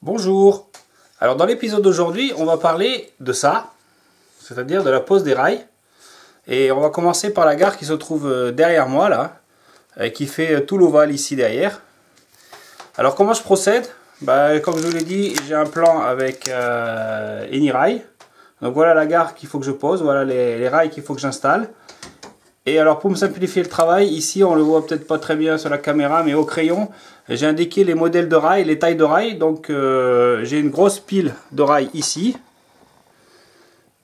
Bonjour. Alors dans l'épisode d'aujourd'hui, on va parler de ça, c'est-à-dire de la pose des rails. Et on va commencer par la gare qui se trouve derrière moi là, et qui fait tout l'ovale ici derrière. Alors comment je procède? Comme je vous l'ai dit, j'ai un plan avec Eni-Rail. Donc voilà la gare qu'il faut que je pose, voilà les rails qu'il faut que j'installe. Et alors pour me simplifier le travail, ici on le voit peut-être pas très bien sur la caméra, mais au crayon, j'ai indiqué les modèles de rails, les tailles de rails. Donc j'ai une grosse pile de rails ici.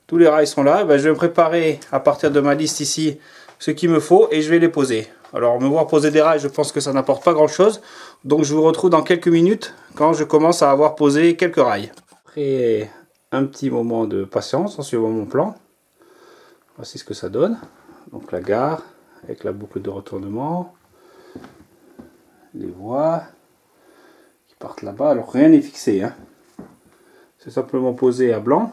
Tous les rails sont là. Je vais préparer à partir de ma liste ici ce qu'il me faut et je vais les poser. Alors me voir poser des rails, je pense que ça n'apporte pas grand chose. Donc je vous retrouve dans quelques minutes quand je commence à avoir posé quelques rails. Après un petit moment de patience en suivant mon plan. Voici ce que ça donne. Donc la gare avec la boucle de retournement, les voies qui partent là-bas. Alors rien n'est fixé, hein. C'est simplement posé à blanc,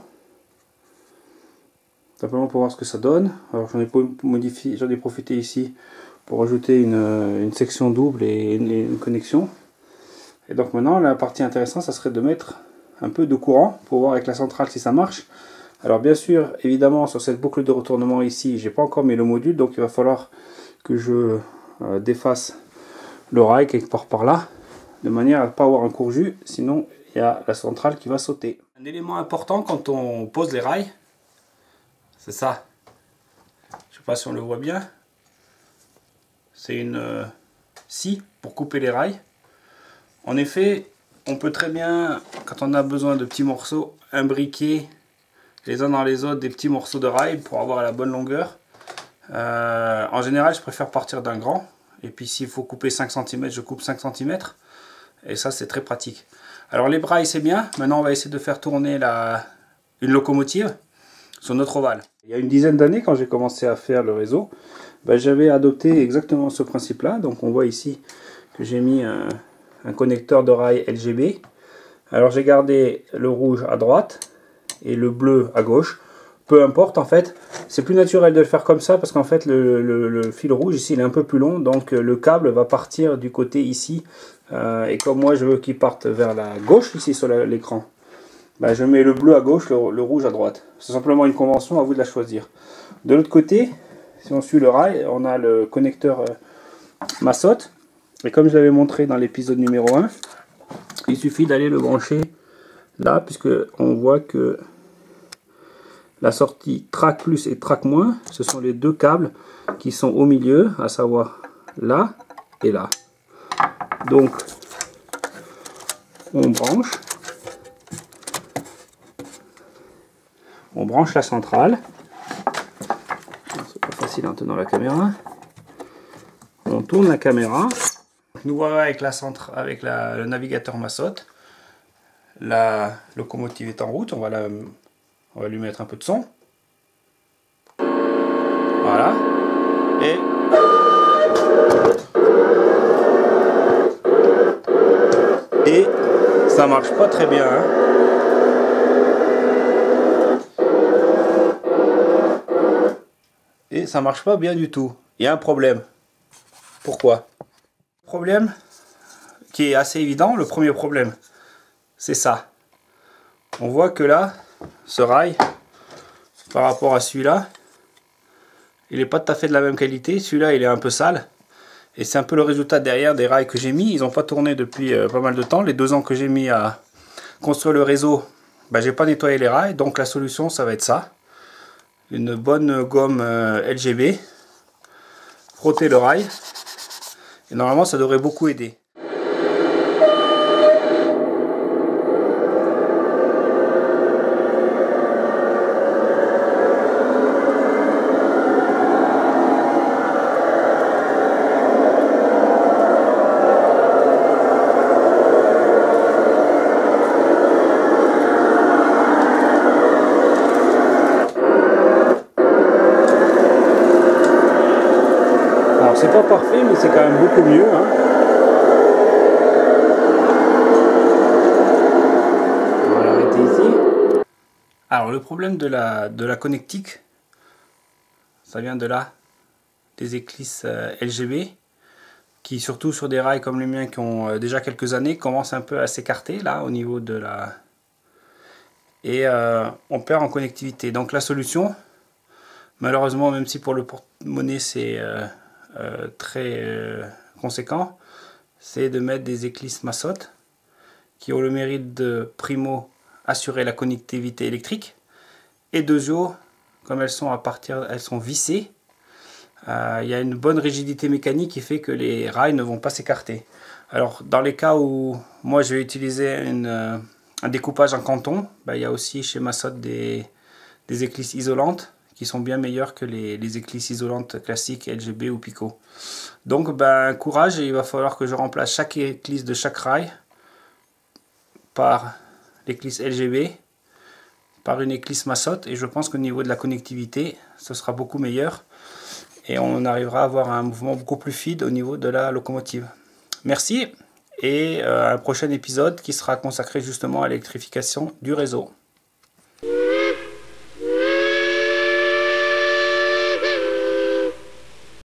simplement pour voir ce que ça donne. Alors j'en ai profité ici pour ajouter une section double et une connexion. Et donc maintenant la partie intéressante, ça serait de mettre un peu de courant pour voir avec la centrale si ça marche. Alors bien sûr, évidemment, sur cette boucle de retournement ici, j'ai pas encore mis le module, donc il va falloir que je défasse le rail quelque part par là, de manière à ne pas avoir un courjus, sinon il y a la centrale qui va sauter. Un élément important quand on pose les rails, c'est ça. Je sais pas si on le voit bien. C'est une scie pour couper les rails. En effet, on peut très bien, quand on a besoin de petits morceaux, imbriquer les uns dans les autres des petits morceaux de rail pour avoir la bonne longueur. En général, je préfère partir d'un grand. Et puis s'il faut couper 5 cm, je coupe 5 cm. Et ça, c'est très pratique. Alors les brailles, c'est bien. Maintenant, on va essayer de faire tourner une locomotive sur notre ovale. Il y a une dizaine d'années, quand j'ai commencé à faire le réseau, j'avais adopté exactement ce principe-là. Donc on voit ici que j'ai mis un connecteur de rail LGB. Alors j'ai gardé le rouge à droite et le bleu à gauche, peu importe en fait, c'est plus naturel de le faire comme ça parce qu'en fait le fil rouge ici il est un peu plus long, donc le câble va partir du côté ici, et comme moi je veux qu'il parte vers la gauche ici sur l'écran, je mets le bleu à gauche, le rouge à droite. C'est simplement une convention, à vous de la choisir. De l'autre côté, si on suit le rail, on a le connecteur Massot, et comme je l'avais montré dans l'épisode numéro 1, il suffit d'aller le brancher là, puisque on voit que la sortie track plus et track moins, ce sont les deux câbles qui sont au milieu, à savoir là et là. Donc on branche la centrale. C'est pas facile en tenant la caméra. On tourne la caméra. Nous voilà avec le navigateur Massot. La locomotive est en route. On va lui mettre un peu de son. Voilà. Et ça marche pas très bien, hein. Et ça marche pas bien du tout. Il y a un problème. Pourquoi? Le problème qui est assez évident, le premier problème, c'est ça. On voit que là, ce rail, par rapport à celui-là, il n'est pas tout à fait de la même qualité. Celui-là, il est un peu sale. Et c'est un peu le résultat derrière des rails que j'ai mis. Ils n'ont pas tourné depuis pas mal de temps. Les 2 ans que j'ai mis à construire le réseau, j'ai pas nettoyé les rails. Donc la solution, ça va être ça. Une bonne gomme LGB. Frotter le rail. Et normalement, ça devrait beaucoup aider. Alors c'est pas parfait, mais c'est quand même beaucoup mieux, hein. On va l'arrêter ici. Alors le problème de la connectique, ça vient de là, des éclisses LGB. qui surtout sur des rails comme les miens qui ont déjà quelques années, commencent un peu à s'écarter là au niveau de la... Et on perd en connectivité. Donc la solution, malheureusement, même si pour le porte-monnaie c'est très conséquent, c'est de mettre des éclisses Massot qui ont le mérite de, primo, assurer la connectivité électrique, et deuxièmement, comme elles sont vissées, il y a une bonne rigidité mécanique qui fait que les rails ne vont pas s'écarter. Alors dans les cas où moi je vais utiliser un découpage en canton, il y a aussi chez Massot des éclisses isolantes qui sont bien meilleures que les éclisses isolantes classiques LGB ou Picot. Donc courage, il va falloir que je remplace chaque éclisse de chaque rail par l'éclisse LGB, par une éclisse Massot, et je pense qu'au niveau de la connectivité ce sera beaucoup meilleur et on arrivera à avoir un mouvement beaucoup plus fluide au niveau de la locomotive. Merci, et à un prochain épisode qui sera consacré justement à l'électrification du réseau.